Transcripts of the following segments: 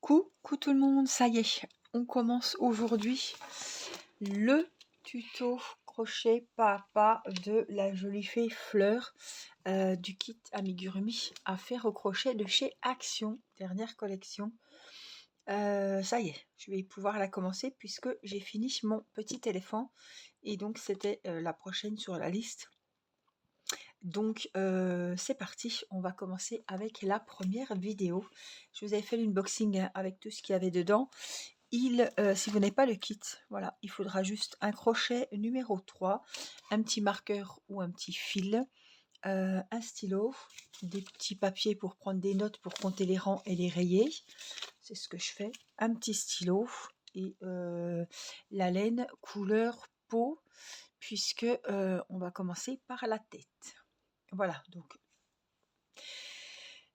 Coucou tout le monde, ça y est, on commence aujourd'hui le tuto crochet pas à pas de la jolie fée Fleur du kit amigurumi à faire au crochet de chez Action, dernière collection. Ça y est, je vais pouvoir la commencer puisque j'ai fini mon petit éléphant et donc c'était la prochaine sur la liste. Donc c'est parti, on va commencer avec la première vidéo. Je vous avais fait l'unboxing avec tout ce qu'il y avait dedans. Si vous n'avez pas le kit, voilà, il faudra juste un crochet numéro 3, un petit marqueur ou un petit fil, un stylo, des petits papiers pour prendre des notes pour compter les rangs et les rayer. C'est ce que je fais. Un petit stylo et la laine couleur peau, puisque on va commencer par la tête. Voilà, donc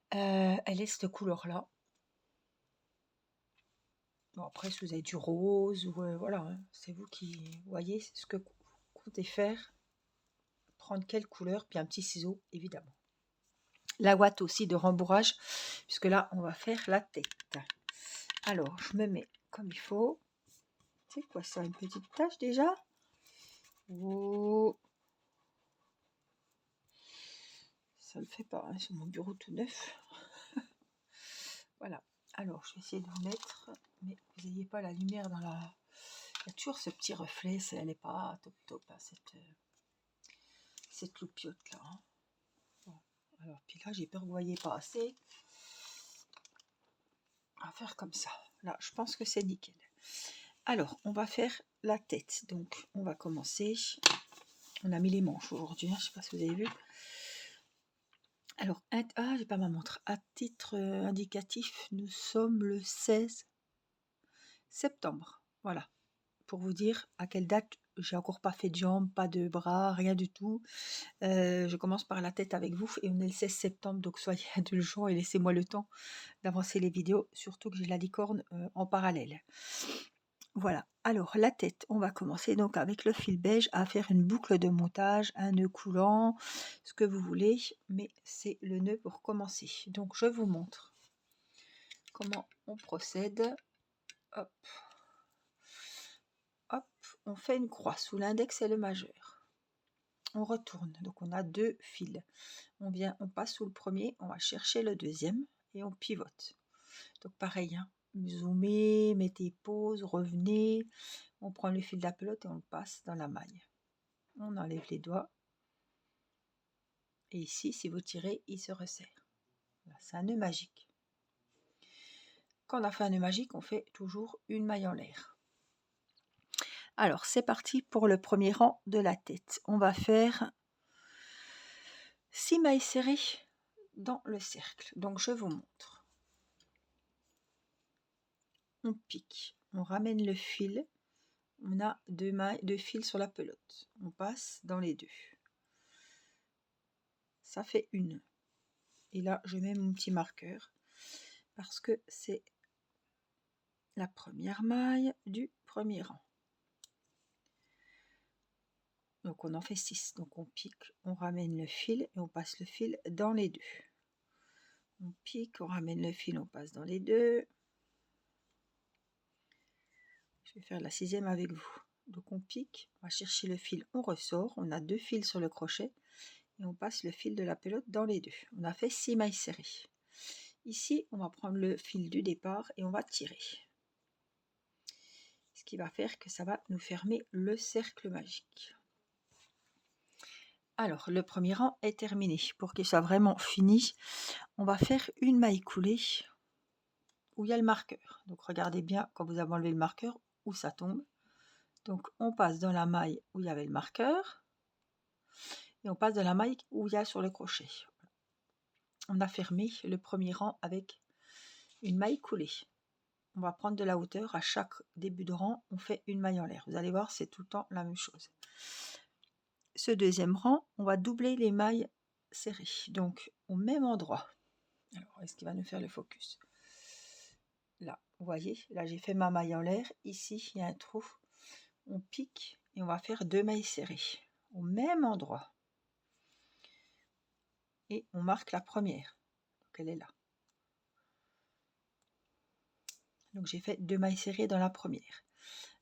elle est cette couleur-là. Bon, après, si vous avez du rose, ou voilà, hein, c'est vous qui voyez ce que vous comptez faire. Prendre quelle couleur, puis un petit ciseau, évidemment. La ouate aussi de rembourrage, puisque là, on va faire la tête. Alors, je me mets comme il faut. C'est quoi ça, une petite tache déjà? Oh. Ça ne le fait pas, hein, sur mon bureau tout neuf. Voilà. Alors, je vais essayer de vous mettre, mais vous n'ayez pas la lumière dans la... Il y a toujours ce petit reflet, elle n'est pas top top, hein, cette loupiote là. Hein. Bon. Alors, puis là, j'ai peur que vous ne voyez pas assez. On va faire comme ça. Là, je pense que c'est nickel. Alors, on va faire la tête. Donc, on va commencer. On a mis les manches aujourd'hui, hein, je ne sais pas si vous avez vu. Alors, j'ai pas ma montre. À titre indicatif, nous sommes le 16 septembre. Voilà. Pour vous dire à quelle date, j'ai encore pas fait de jambes, pas de bras, rien du tout. Je commence par la tête avec vous et on est le 16 septembre, donc soyez indulgents et laissez-moi le temps d'avancer les vidéos, surtout que j'ai la licorne en parallèle. Voilà, alors la tête, on va commencer donc avec le fil beige à faire une boucle de montage, un nœud coulant, ce que vous voulez, mais c'est le nœud pour commencer. Donc je vous montre comment on procède. Hop, hop, on fait une croix sous l'index et le majeur. On retourne, donc on a deux fils. On passe sous le premier, on va chercher le deuxième et on pivote. Donc pareil, hein, zoomez, mettez pause, revenez, on prend le fil de la pelote et on le passe dans la maille. On enlève les doigts. Et ici, si vous tirez, il se resserre. Voilà, c'est un nœud magique. Quand on a fait un nœud magique, on fait toujours une maille en l'air. Alors, c'est parti pour le premier rang de la tête. On va faire 6 mailles serrées dans le cercle. Donc, je vous montre. On pique, on ramène le fil. On a deux fils sur la pelote. On passe dans les deux. Ça fait une. Et là, je mets mon petit marqueur parce que c'est la première maille du premier rang. Donc on en fait 6. Donc on pique, on ramène le fil et on passe le fil dans les deux. On pique, on ramène le fil, on passe dans les deux. Je vais faire la 6e avec vous. Donc on pique, on va chercher le fil, on ressort. On a deux fils sur le crochet et on passe le fil de la pelote dans les deux. On a fait 6 mailles serrées. Ici, on va prendre le fil du départ et on va tirer. Ce qui va faire que ça va nous fermer le cercle magique. Alors, le premier rang est terminé. Pour qu'il soit vraiment fini, on va faire une maille coulée où il y a le marqueur. Donc, regardez bien quand vous avez enlevé le marqueur où ça tombe. Donc, on passe dans la maille où il y avait le marqueur et on passe dans la maille où il y a sur le crochet. On a fermé le premier rang avec une maille coulée. On va prendre de la hauteur. À chaque début de rang, on fait une maille en l'air. Vous allez voir, c'est tout le temps la même chose. Ce deuxième rang, on va doubler les mailles serrées. Donc, au même endroit. Alors, est-ce qu'il va nous faire le focus? Là, vous voyez, là j'ai fait ma maille en l'air. Ici, il y a un trou. On pique et on va faire deux mailles serrées au même endroit. Et on marque la première. Donc, elle est là. Donc j'ai fait 2 mailles serrées dans la première.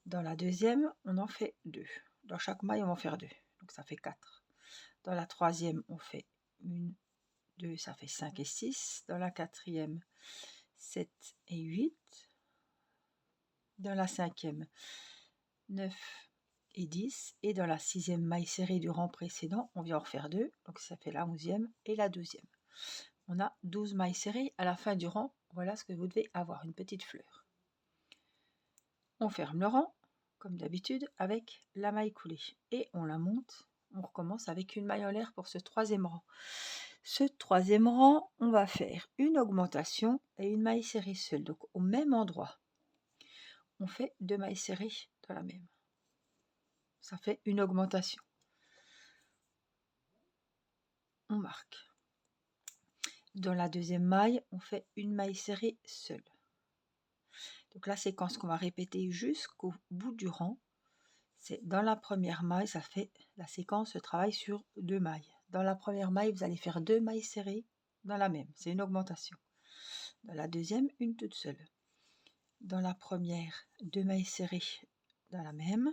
Dans la deuxième, on en fait 2. Dans chaque maille, on va en faire 2. Donc ça fait 4. Dans la troisième, on fait 1, 2, ça fait 5 et 6. Dans la quatrième, 7 et 8. Dans la cinquième, 9 et 10. Et dans la sixième maille serrée du rang précédent, on vient en refaire 2. Donc ça fait la 11e et la 12e. On a 12 mailles serrées à la fin du rang. Voilà ce que vous devez avoir, une petite fleur. On ferme le rang, comme d'habitude, avec la maille coulée. Et on la monte. On recommence avec une maille en l'air pour ce troisième rang. Ce troisième rang, on va faire une augmentation et une maille serrée seule. Donc au même endroit, on fait 2 mailles serrées dans la même. Ça fait une augmentation. On marque. Dans la deuxième maille, on fait une maille serrée seule. Donc la séquence qu'on va répéter jusqu'au bout du rang, c'est dans la première maille, ça fait la séquence se travaille sur 2 mailles. Dans la première maille, vous allez faire 2 mailles serrées dans la même, c'est une augmentation. Dans la deuxième, une toute seule. Dans la première, 2 mailles serrées dans la même.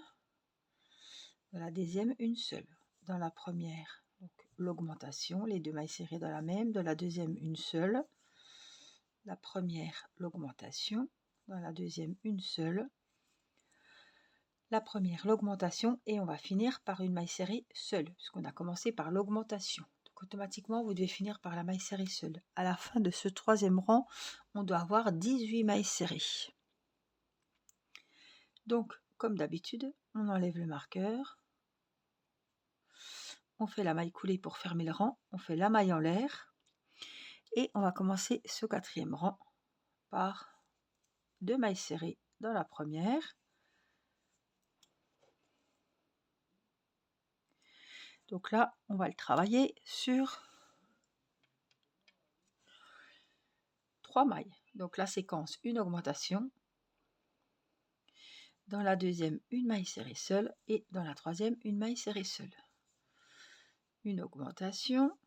Dans la deuxième, une seule. Dans la première, donc l'augmentation, les 2 mailles serrées dans la même. Dans la deuxième, une seule. La première, l'augmentation. Dans la deuxième, une seule. La première, l'augmentation, et on va finir par une maille serrée seule, puisqu'on a commencé par l'augmentation. Donc automatiquement, vous devez finir par la maille serrée seule. À la fin de ce troisième rang, on doit avoir 18 mailles serrées. Donc, comme d'habitude, on enlève le marqueur. On fait la maille coulée pour fermer le rang. On fait la maille en l'air. Et on va commencer ce quatrième rang par 2 mailles serrées dans la première. Donc là, on va le travailler sur 3 mailles. Donc la séquence, une augmentation. Dans la deuxième, une maille serrée seule. Et dans la troisième, une maille serrée seule. Une augmentation.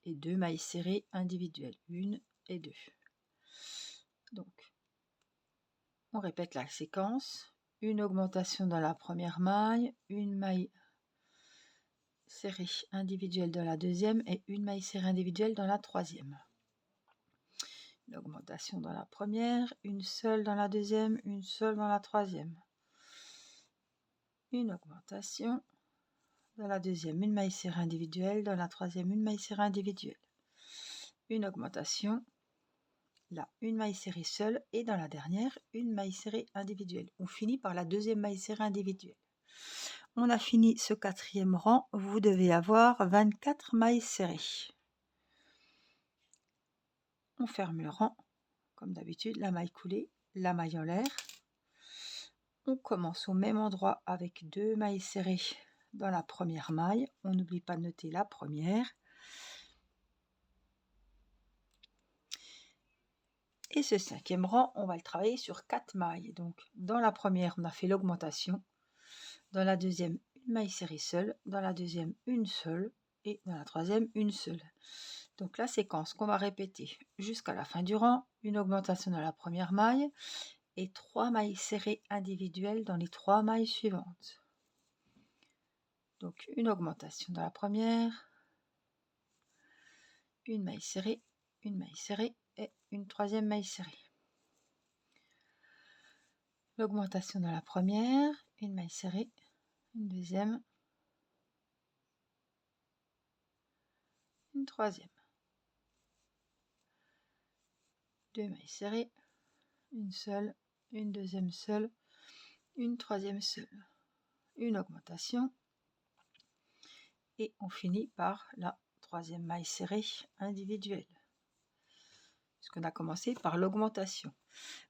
Et 2 mailles serrées individuelles. 1 et 2. Donc, on répète la séquence. Une augmentation dans la première maille. Une maille serrée individuelle dans la deuxième. Et une maille serrée individuelle dans la troisième. Une augmentation dans la première, une seule dans la deuxième, une seule dans la troisième. Une augmentation dans la deuxième, une maille serrée individuelle, dans la troisième, une maille serrée individuelle. Une augmentation, là, une maille serrée seule, et dans la dernière, une maille serrée individuelle. On finit par la deuxième maille serrée individuelle. On a fini ce quatrième rang, vous devez avoir 24 mailles serrées. On ferme le rang, comme d'habitude, la maille coulée, la maille en l'air. On commence au même endroit avec 2 mailles serrées dans la première maille. On n'oublie pas de noter la première. Et ce cinquième rang, on va le travailler sur 4 mailles. Donc dans la première, on a fait l'augmentation. Dans la deuxième, une maille serrée seule. Dans la deuxième, une seule. Et dans la troisième, une seule. Donc la séquence qu'on va répéter jusqu'à la fin du rang, une augmentation dans la première maille et 3 mailles serrées individuelles dans les 3 mailles suivantes. Donc une augmentation dans la première, une maille serrée et une troisième maille serrée. L'augmentation dans la première, une maille serrée, une deuxième, une troisième. 2 mailles serrées, une seule, une deuxième seule, une troisième seule. Une augmentation. Et on finit par la troisième maille serrée individuelle. Puisqu'on a commencé par l'augmentation.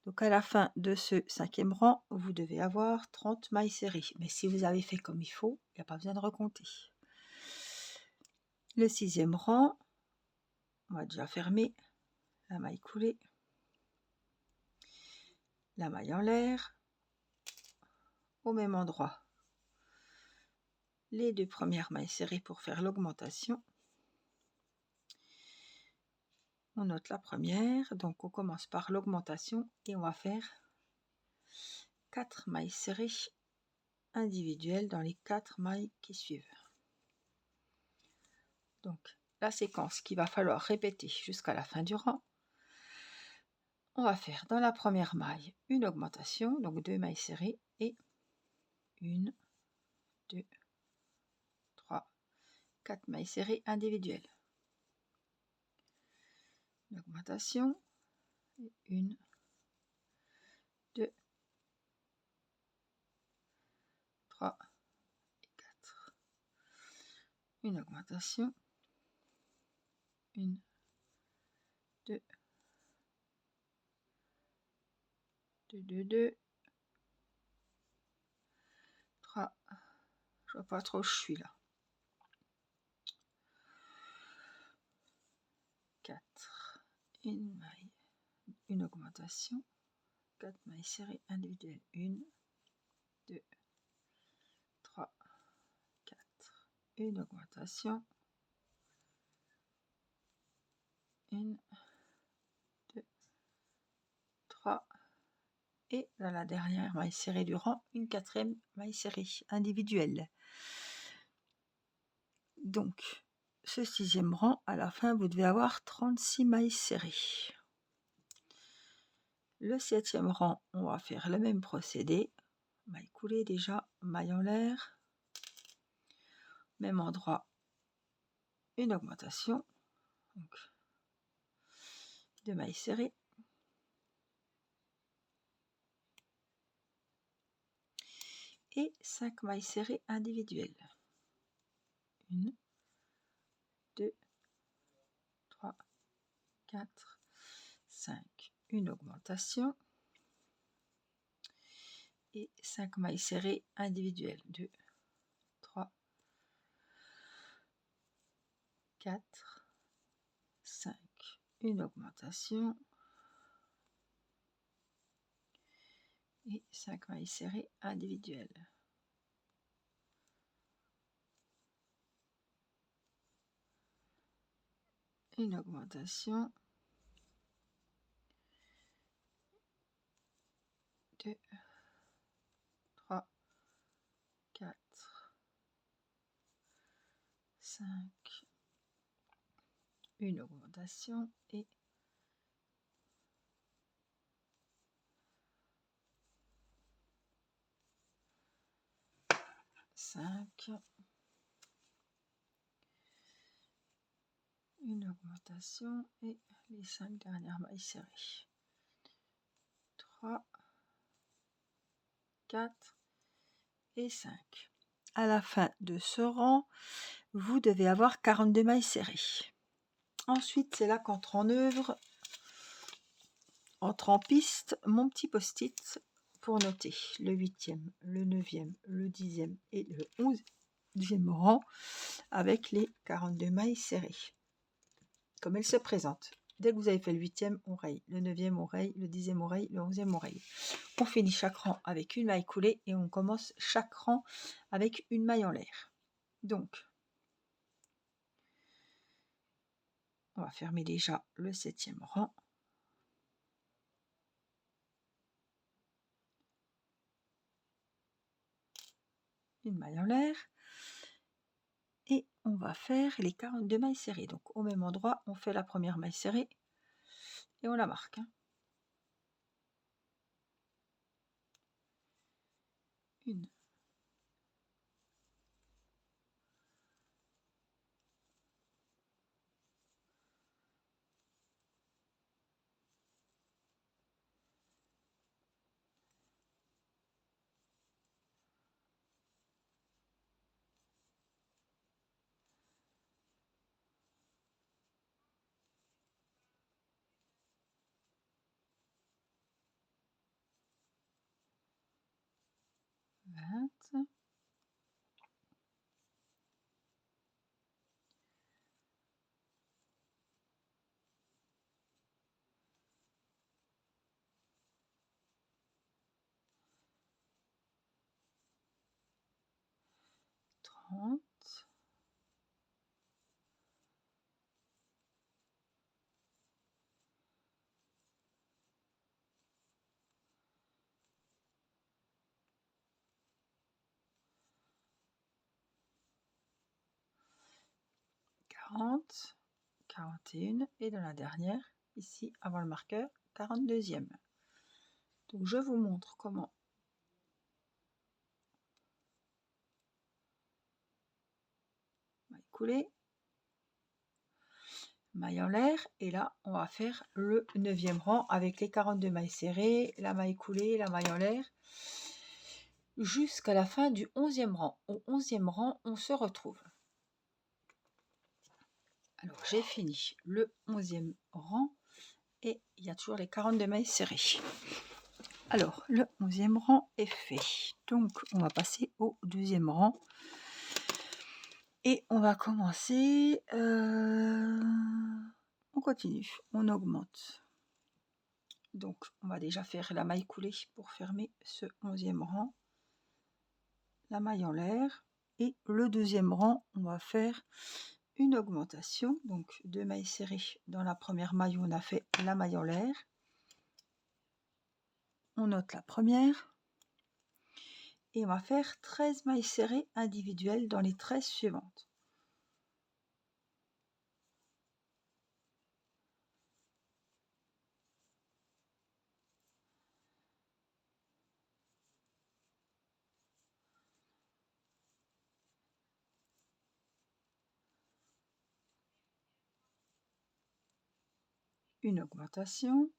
Donc à la fin de ce cinquième rang, vous devez avoir 30 mailles serrées. Mais si vous avez fait comme il faut, il n'y a pas besoin de recompter. Le sixième rang, on va déjà fermer la maille coulée, la maille en l'air, au même endroit. Les 2 premières mailles serrées pour faire l'augmentation. On note la première, donc on commence par l'augmentation et on va faire 4 mailles serrées individuelles dans les 4 mailles qui suivent. Donc la séquence qu'il va falloir répéter jusqu'à la fin du rang. On va faire dans la première maille une augmentation, donc 2 mailles serrées et 1, 2, 3, 4 mailles serrées individuelles. Une augmentation, 1, 2, 3 et 4. Une augmentation, 1, 2, 2, 2, 2, 3, je vois pas trop où je suis là. 4, une maille, une augmentation, 4 mailles serrées individuelles, 1, 2, 3, 4, une augmentation, 1, 2, 3, et dans la dernière maille serrée du rang, une 4e maille serrée individuelle. Donc, ce 6e rang, à la fin, vous devez avoir 36 mailles serrées. Le 7e rang, on va faire le même procédé. Maille coulée déjà, maille en l'air. Même endroit, une augmentation. Donc, 2 mailles serrées. Et 5 mailles serrées individuelles. 1, 2, 3, 4, 5. Une augmentation. Et 5 mailles serrées individuelles. 2, 3, 4, 5. Une augmentation. Et 5 mailles serrées individuelles. Une augmentation. 2, 3, 4, 5. Une augmentation et 5. Une augmentation et les 5 dernières mailles serrées. 3, 4 et 5. À la fin de ce rang, vous devez avoir 42 mailles serrées. Ensuite, c'est là qu'entre en œuvre, entre en piste, mon petit post-it pour noter le 8e, le 9e, le 10e et le 11e rang avec les 42 mailles serrées. Comme elles se présentent. Dès que vous avez fait le 8e, on raye, le 9e, on raye, le 10e, on raye, le 11e, on raye. On finit chaque rang avec une maille coulée et on commence chaque rang avec une maille en l'air. Donc, on va fermer déjà le 7e rang. Une maille en l'air. Et on va faire les 42 mailles serrées. Donc, au même endroit, on fait la première maille serrée et on la marque. Une. 20. 30. 40, 41 et dans la dernière, ici avant le marqueur, 42e. Donc je vous montre comment maille coulée, maille en l'air, et là on va faire le 9e rang avec les 42 mailles serrées, la maille coulée, la maille en l'air, jusqu'à la fin du 11e rang. Au 11e rang, on se retrouve. Alors j'ai fini le 11e rang et il y a toujours les 42 mailles serrées. Alors le 11e rang est fait, donc on va passer au 12e rang et on va commencer, on continue, on augmente. Donc on va déjà faire la maille coulée pour fermer ce 11e rang, la maille en l'air, et le 2e rang on va faire une augmentation, donc 2 mailles serrées dans la première maille où on a fait la maille en l'air, on note la première et on va faire 13 mailles serrées individuelles dans les 13 suivantes. Une augmentation,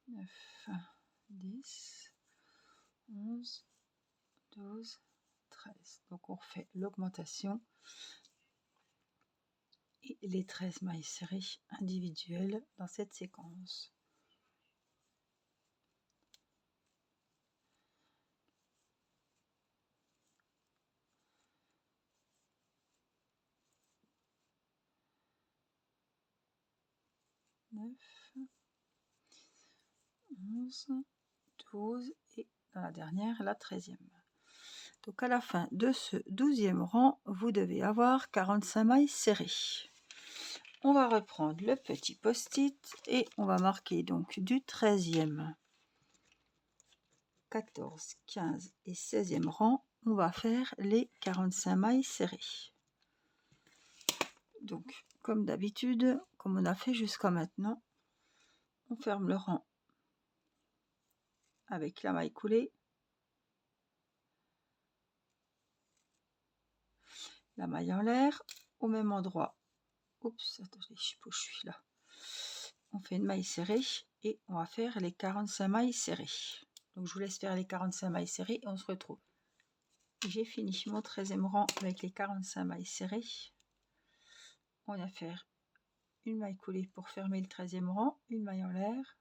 neuf, 10, 11, 12, 13. Donc on refait l'augmentation et les 13 mailles serrées individuelles dans cette séquence. Neuf, 11, 12 et dans la dernière, la 13e. Donc à la fin de ce 12e rang, vous devez avoir 45 mailles serrées. On va reprendre le petit post-it et on va marquer donc du 13e, 14, 15 et 16e rang, on va faire les 45 mailles serrées. Donc comme d'habitude, comme on a fait jusqu'à maintenant, on ferme le rang avec la maille coulée, la maille en l'air, au même endroit. Oups, attendez, je sais pas où je suis là. On fait une maille serrée et on va faire les 45 mailles serrées. Donc je vous laisse faire les 45 mailles serrées et on se retrouve. J'ai fini mon 13e rang avec les 45 mailles serrées. On va faire une maille coulée pour fermer le 13e rang, une maille en l'air.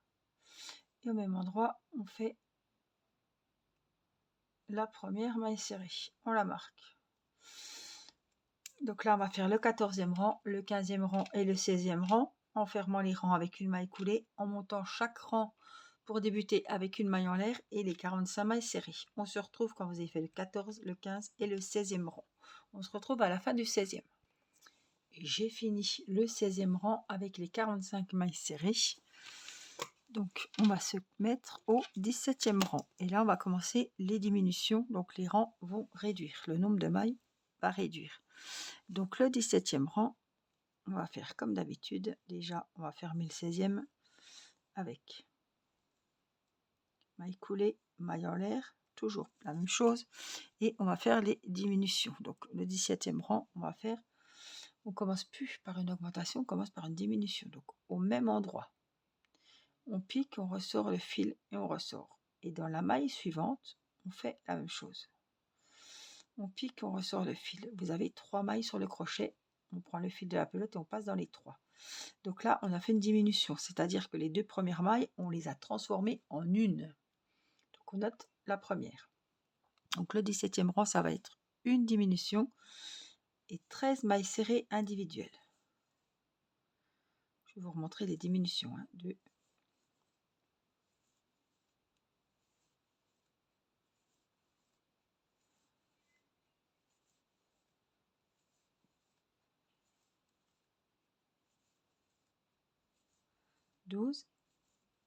Et au même endroit, on fait la première maille serrée. On la marque. Donc là, on va faire le 14e rang, le 15e rang et le 16e rang, en fermant les rangs avec une maille coulée, en montant chaque rang pour débuter avec une maille en l'air et les 45 mailles serrées. On se retrouve quand vous avez fait le 14, le 15 et le 16e rang. On se retrouve à la fin du 16e. J'ai fini le 16e rang avec les 45 mailles serrées. Donc on va se mettre au 17e rang. Et là, on va commencer les diminutions. Donc les rangs vont réduire. Le nombre de mailles va réduire. Donc le 17e rang, on va faire comme d'habitude. Déjà, on va fermer le 16e avec maille coulée, maille en l'air, toujours la même chose. Et on va faire les diminutions. Donc le 17e rang, on commence plus par une augmentation, on commence par une diminution. Donc au même endroit, on pique, on ressort le fil et on ressort. Et dans la maille suivante, on fait la même chose. On pique, on ressort le fil. Vous avez 3 mailles sur le crochet. On prend le fil de la pelote et on passe dans les 3. Donc là, on a fait une diminution, c'est-à-dire que les 2 premières mailles, on les a transformées en une. Donc on note la première. Donc le 17e rang, ça va être une diminution et 13 mailles serrées individuelles. Je vais vous remontrer les diminutions. 2, 3, 12,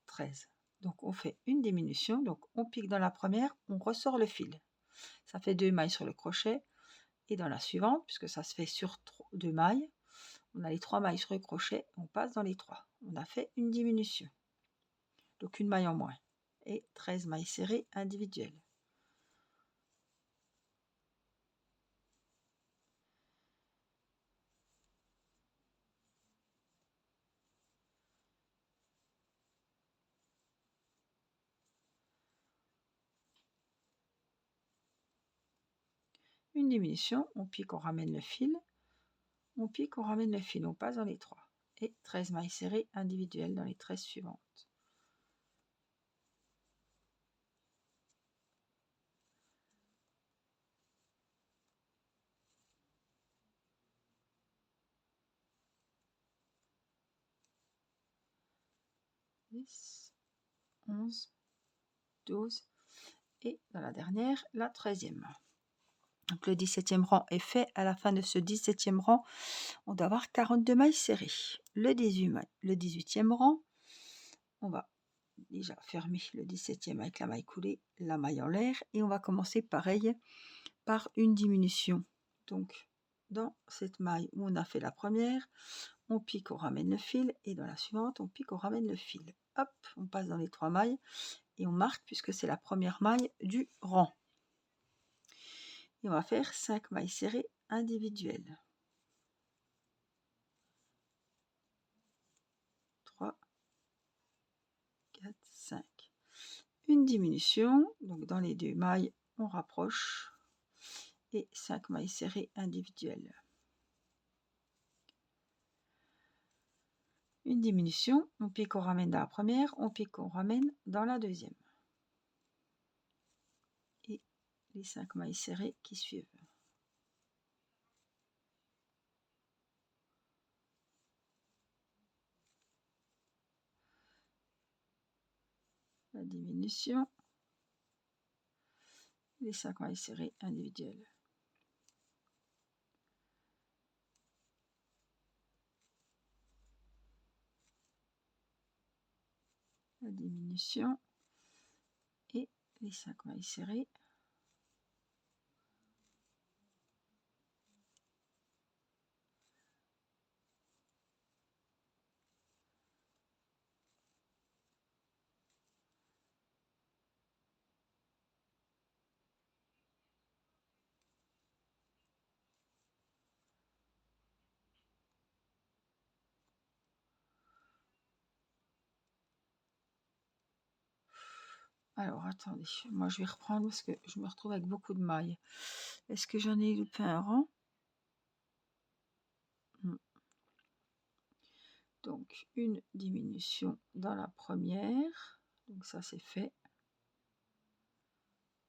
13. Donc on fait une diminution, donc on pique dans la première, on ressort le fil. Ça fait 2 mailles sur le crochet, et dans la suivante, puisque ça se fait sur 2 mailles, on a les 3 mailles sur le crochet, on passe dans les 3. On a fait une diminution, donc une maille en moins, et 13 mailles serrées individuelles. Une diminution, on pique, on ramène le fil, on pique, on ramène le fil, on passe dans les 3, et 13 mailles serrées individuelles dans les 13 suivantes. Dix, 11, 12, et dans la dernière, la 13e. Donc le 17e rang est fait. À la fin de ce 17e rang, on doit avoir 42 mailles serrées. Le 18e rang, on va déjà fermer le 17e avec la maille coulée, la maille en l'air, et on va commencer pareil par une diminution. Donc dans cette maille où on a fait la première, on pique, on ramène le fil, et dans la suivante, on pique, on ramène le fil. Hop, on passe dans les 3 mailles et on marque puisque c'est la première maille du rang. Et on va faire 5 mailles serrées individuelles. 3, 4, 5. Une diminution, donc dans les 2 mailles, on rapproche, et 5 mailles serrées individuelles. Une diminution, on pique, on ramène dans la première, on pique, on ramène dans la deuxième. Et les 5 mailles serrées qui suivent. La diminution, les 5 mailles serrées individuelles. La diminution et les 5 mailles serrées. Alors attendez, moi je vais reprendre parce que je me retrouve avec beaucoup de mailles. Est-ce que j'en ai loupé un rang? Donc une diminution dans la première, donc ça c'est fait.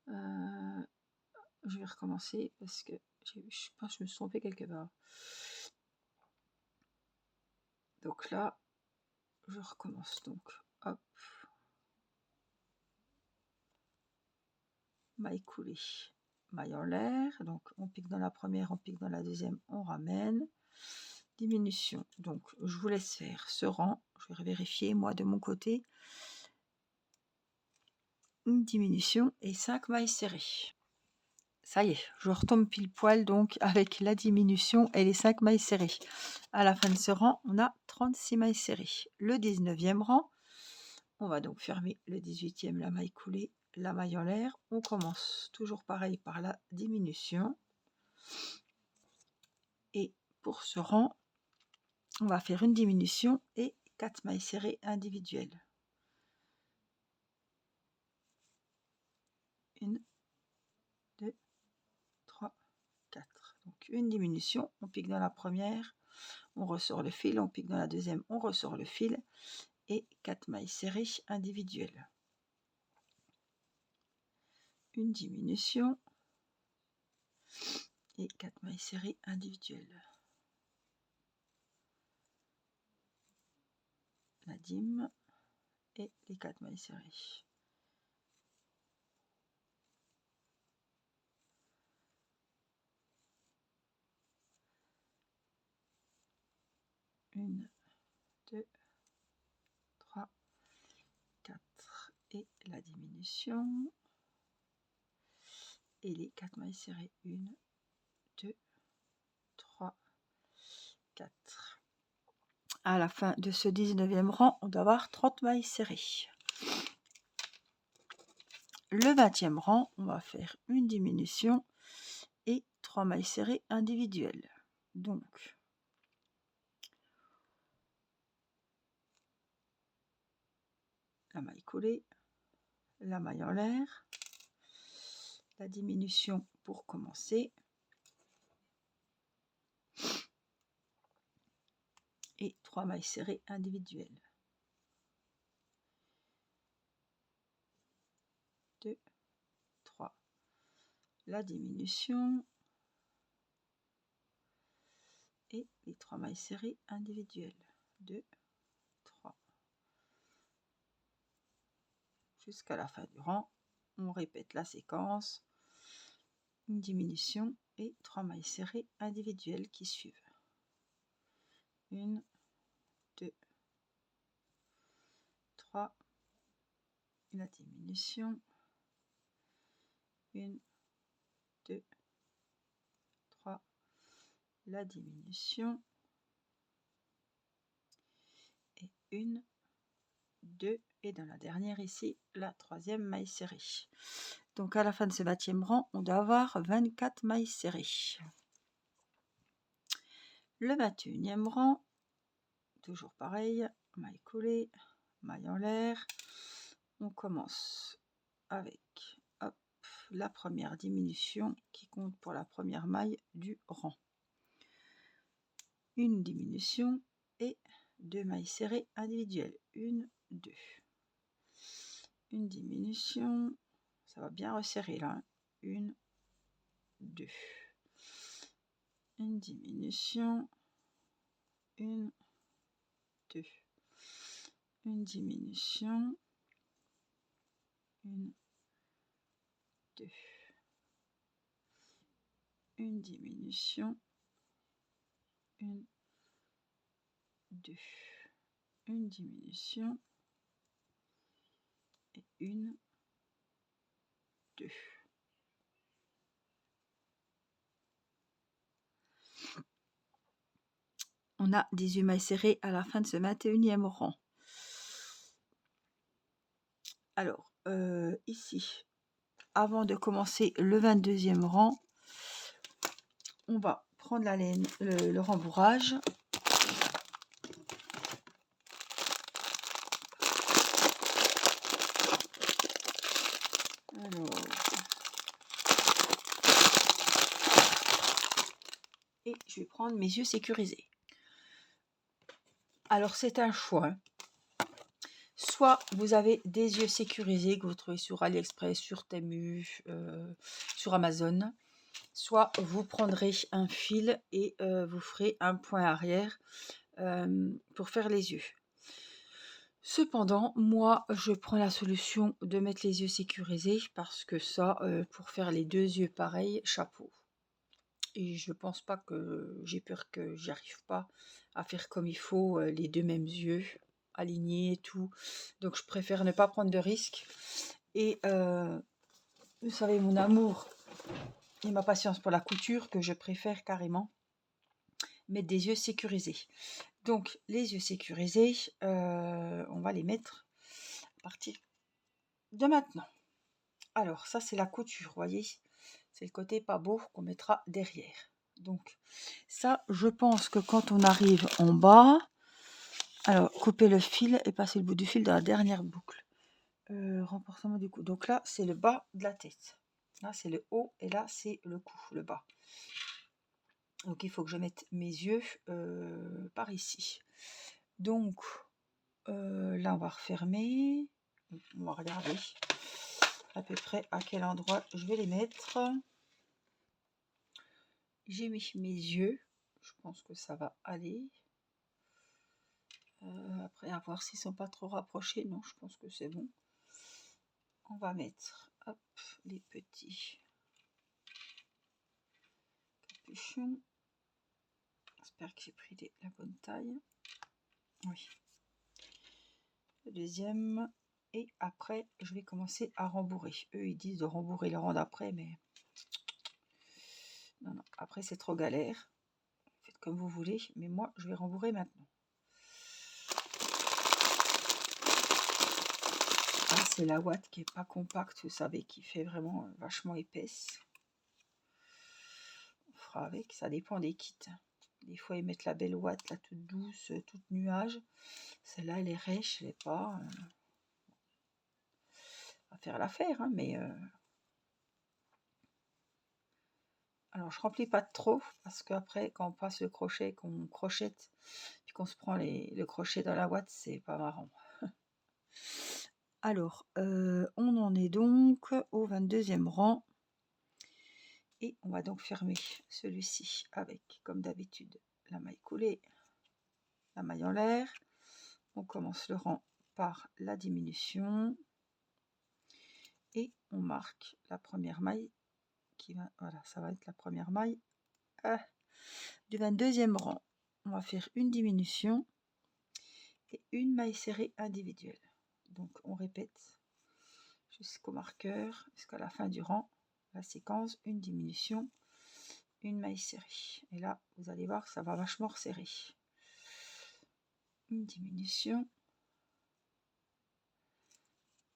Je vais recommencer parce que je pense que je me suis trompée quelque part. Donc là, je recommence. Donc hop, maille coulée, maille en l'air. Donc on pique dans la première, on pique dans la deuxième, on ramène. Diminution. Donc je vous laisse faire ce rang. Je vais vérifier moi de mon côté. Une diminution et 5 mailles serrées. Ça y est, je retombe pile poil donc avec la diminution et les 5 mailles serrées. À la fin de ce rang, on a 36 mailles serrées. Le 19e rang, on va donc fermer le 18e, la maille coulée, la maille en l'air. On commence toujours pareil par la diminution. Et pour ce rang, on va faire une diminution et 4 mailles serrées individuelles. 1, 2, 3, 4. Donc une diminution, on pique dans la première, on ressort le fil, on pique dans la deuxième, on ressort le fil, et 4 mailles serrées individuelles. Une diminution et 4 mailles serrées individuelles. La dîme et les 4 mailles serrées. Une, 2, la diminution et les 4 mailles serrées. 1, 2, 3, 4. À la fin de ce 19e rang, on doit avoir 30 mailles serrées. Le 20e rang, on va faire une diminution et 3 mailles serrées individuelles. Donc, la maille collée, la maille en l'air, la diminution pour commencer et 3 mailles serrées individuelles. 2, 3, la diminution et les 3 mailles serrées individuelles. 2, 3. Jusqu'à la fin du rang, on répète la séquence, une diminution et 3 mailles serrées individuelles qui suivent. 1, 2, 3, la diminution, 1, 2, 3, la diminution et 1, 2 et dans la dernière ici la 3e maille serrée. Donc à la fin de ce 20e rang, on doit avoir 24 mailles serrées. Le 21e rang, toujours pareil, maille collée, maille en l'air. On commence avec hop, la première diminution qui compte pour la première maille du rang. Une diminution et 2 mailles serrées individuelles. 1, 2. Une diminution, ça va bien resserrer là. 1, 2. Une diminution, 1, 2. Une diminution, 1, 2. Une diminution, 1, 2. Une diminution et 1, 2. On a 18 mailles serrées à la fin de ce 21e rang. Alors, ici, avant de commencer le 22e rang, on va prendre la laine, le rembourrage. Alors, et je vais prendre mes yeux sécurisés. Alors, c'est un choix. Soit vous avez des yeux sécurisés que vous trouvez sur AliExpress, sur Temu, sur Amazon. Soit vous prendrez un fil et vous ferez un point arrière pour faire les yeux. Cependant, moi, je prends la solution de mettre les yeux sécurisés parce que ça, pour faire les 2 yeux pareils, chapeau. Et je pense pas que j'ai peur que j'y arrive pas à faire comme il faut les 2 mêmes yeux alignés et tout. Donc je préfère ne pas prendre de risques. Et vous savez mon amour et ma patience pour la couture que je préfère carrément mettre des yeux sécurisés. Donc les yeux sécurisés, on va les mettre à partir de maintenant. Alors ça c'est la couture, voyez, c'est le côté pas beau qu'on mettra derrière. Donc ça, je pense que quand on arrive en bas, alors couper le fil et passer le bout du fil dans la dernière boucle. Renforcement du cou. Donc là c'est le bas de la tête, là c'est le haut et là c'est le cou, le bas. Donc il faut que je mette mes yeux par ici. Donc là on va refermer, on va regarder à peu près à quel endroit je vais les mettre. J'ai mis mes yeux, je pense que ça va aller. Après à voir s'ils sont pas trop rapprochés, non je pense que c'est bon. On va mettre hop, les petits capuchons. J'espère que j'ai pris la bonne taille. Oui. Le deuxième. Et après, je vais commencer à rembourrer. Eux, ils disent de rembourrer le rang d'après, mais non, non, après c'est trop galère. Faites comme vous voulez, mais moi, je vais rembourrer maintenant. Ah, c'est la ouate qui est pas compacte, vous savez, qui fait vraiment vachement épaisse. On fera avec, ça dépend des kits. Des fois, ils mettent la belle ouate, là, toute douce, toute nuage. Celle-là, elle est rêche, elle est pas... on va faire l'affaire, hein, mais... Alors, je remplis pas trop, parce qu'après, quand on passe le crochet, qu'on crochette, puis qu'on se prend le crochet dans la ouate, c'est pas marrant. Alors, on en est donc au 22e rang. Et on va donc fermer celui-ci avec, comme d'habitude, la maille coulée, la maille en l'air. On commence le rang par la diminution. Et on marque la première maille qui va, voilà, ça va être la première maille du 22e rang. On va faire une diminution et une maille serrée individuelle. Donc on répète jusqu'au marqueur, jusqu'à la fin du rang, la séquence, une diminution, une maille serrée. Et là, vous allez voir, ça va vachement resserrer. Une diminution,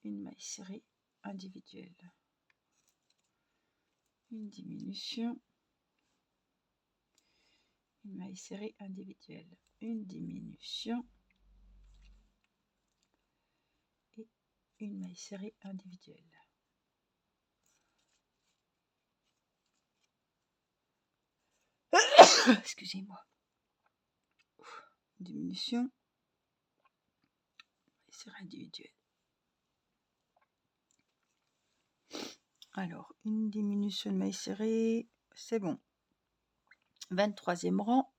une maille serrée individuelle. Une diminution, une maille serrée individuelle. Une diminution et une maille serrée individuelle. Excusez-moi. Diminution, maille serrée individuelle. Alors, une diminution de maille serrée, c'est bon. 23e rang.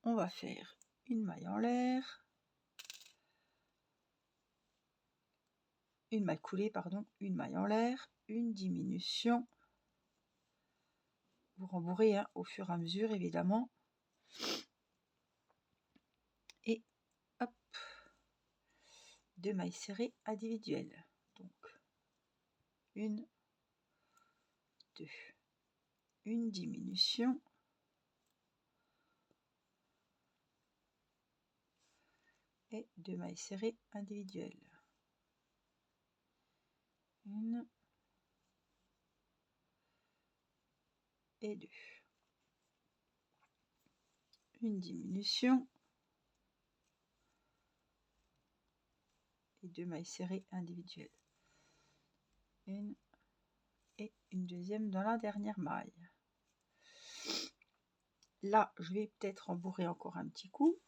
On va faire une maille en l'air. Une maille coulée, pardon. Une maille en l'air. Une diminution. Vous rembourrez hein, au fur et à mesure, évidemment. Et hop. Deux mailles serrées individuelles. Donc, une, deux. Une diminution. Et deux mailles serrées individuelles. Une et deux. Une diminution. Et deux mailles serrées individuelles. Une et une deuxième dans la dernière maille. Là, je vais peut-être rembourrer encore un petit coup.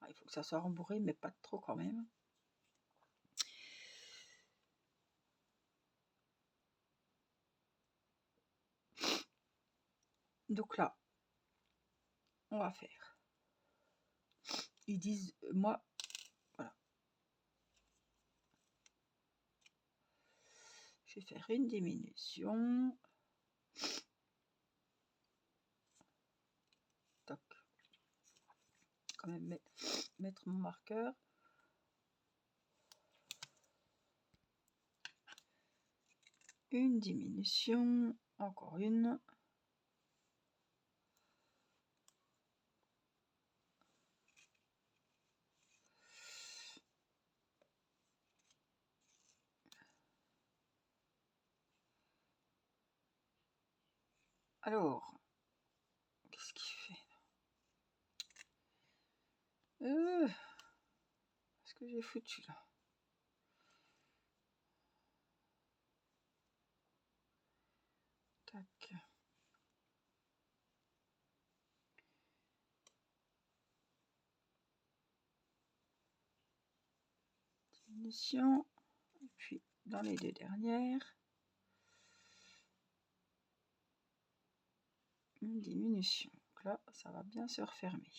Il faut que ça soit rembourré, mais pas trop quand même. Donc là, on va faire. Ils disent, moi, voilà. Je vais faire une diminution. Toc. Quand même mettre mon marqueur. Une diminution. Encore une. Alors, qu'est-ce qu'il fait qu'est-ce que j'ai foutu là? Tac. diminution. Et puis dans les deux dernières, une diminution. Donc là, ça va bien se refermer.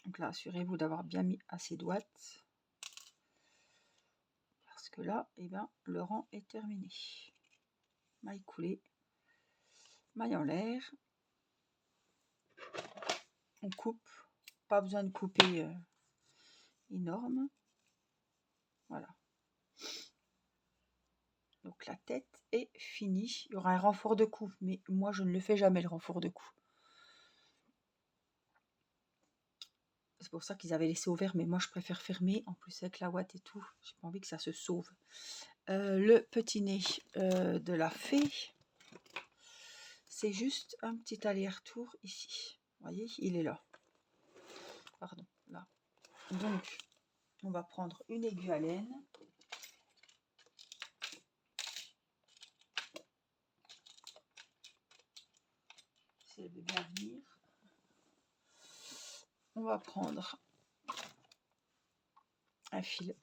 Donc là, assurez-vous d'avoir bien mis assez d'ouates. Parce que là, eh ben, le rang est terminé. Maille coulée, maille en l'air. On coupe. Pas besoin de couper énorme. Voilà. Donc la tête est finie. Il y aura un renfort de cou, mais moi je ne le fais jamais le renfort de cou. C'est pour ça qu'ils avaient laissé ouvert, mais moi je préfère fermer. En plus avec la ouate et tout, j'ai pas envie que ça se sauve. Le petit nez de la fée, c'est juste un petit aller-retour ici. Vous voyez, il est là. Pardon, là. Donc, on va prendre une aiguille à laine. Si elle veut bien venir. On va prendre un fil.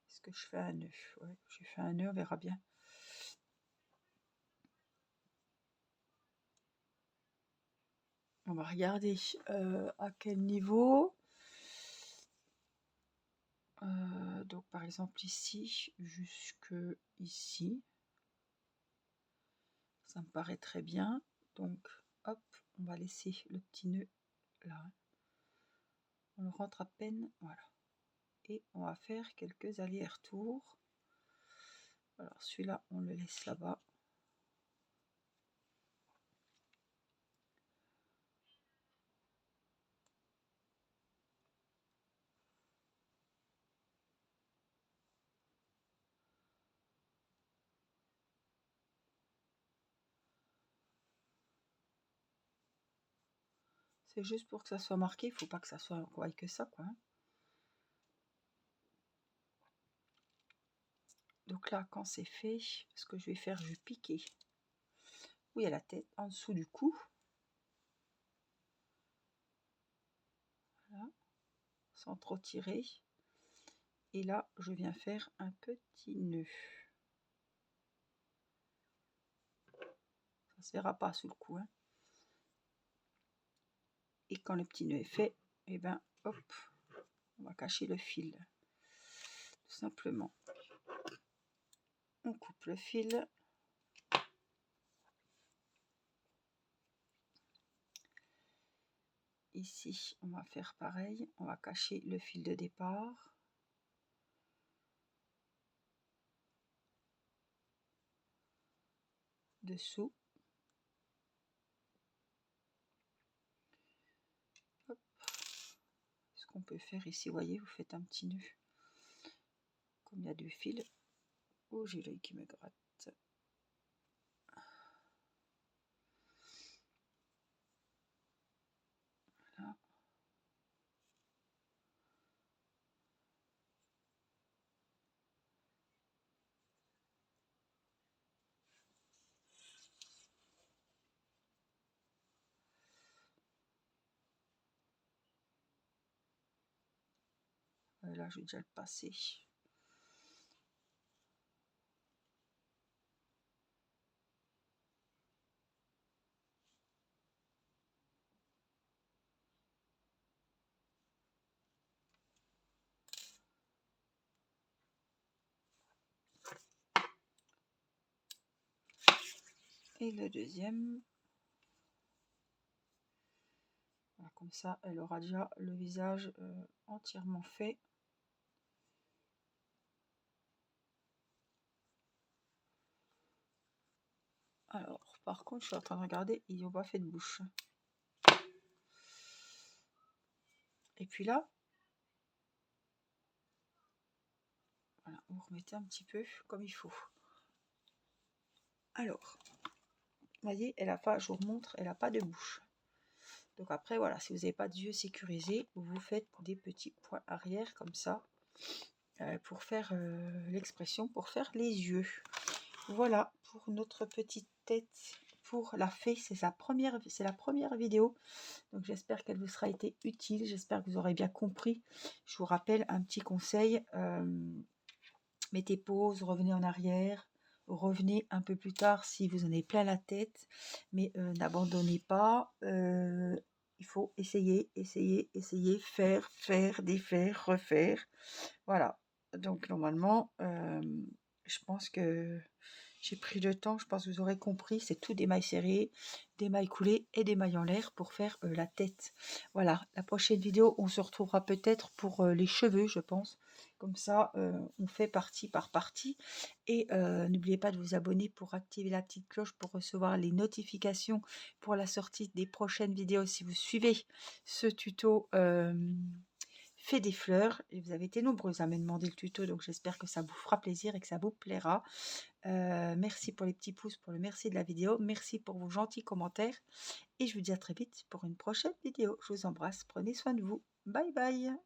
Est-ce que je fais un nœud? Ouais, j'ai fait un nœud, on verra bien. On va regarder à quel niveau. Donc par exemple ici, jusque ici. Ça me paraît très bien. Donc hop, on va laisser le petit nœud là. On le rentre à peine, voilà. Et on va faire quelques allers-retours. Alors celui-là, on le laisse là-bas. C'est juste pour que ça soit marqué, il ne faut pas que ça soit quoi que ça, quoi. Donc là, quand c'est fait, ce que je vais faire, je vais piquer. Oui, à la tête, en dessous du cou. Voilà, sans trop tirer. Et là, je viens faire un petit nœud. Ça se verra pas sous le cou, hein. Et quand le petit nœud est fait, et ben hop, on va cacher le fil. Tout simplement. On coupe le fil. Ici, on va faire pareil. On va cacher le fil de départ. Dessous. Hop. Ce qu'on peut faire ici, vous voyez, vous faites un petit nœud. Comme il y a deux fils. Oh, j'ai l'œil qui me gratte. Voilà. Là, je vais déjà le passer. Et le deuxième. Voilà, comme ça, elle aura déjà le visage entièrement fait. Alors, par contre, je suis en train de regarder, ils n'ont pas fait de bouche. Et puis là, voilà, vous remettez un petit peu comme il faut. Alors, vous voyez, elle a pas, je vous remontre, elle n'a pas de bouche. Donc après, voilà, si vous n'avez pas de yeux sécurisés, vous faites des petits points arrière comme ça. pour faire l'expression, pour faire les yeux. Voilà pour notre petite tête pour la fée. C'est la première vidéo, donc j'espère qu'elle vous sera été utile, j'espère que vous aurez bien compris. Je vous rappelle un petit conseil, mettez pause, revenez en arrière, revenez un peu plus tard si vous en avez plein la tête, mais n'abandonnez pas. Il faut essayer, faire, défaire, refaire. Voilà. Donc normalement, je pense que j'ai pris le temps, je pense que vous aurez compris, c'est tout des mailles serrées, des mailles coulées et des mailles en l'air pour faire la tête. Voilà, la prochaine vidéo, on se retrouvera peut-être pour les cheveux, je pense. Comme ça, on fait partie par partie. Et n'oubliez pas de vous abonner pour activer la petite cloche pour recevoir les notifications pour la sortie des prochaines vidéos si vous suivez ce tuto. Fait des fleurs, et vous avez été nombreux à me demander le tuto, donc j'espère que ça vous fera plaisir et que ça vous plaira. Merci pour les petits pouces, pour le merci de la vidéo, merci pour vos gentils commentaires, et je vous dis à très vite pour une prochaine vidéo. Je vous embrasse, prenez soin de vous, bye bye.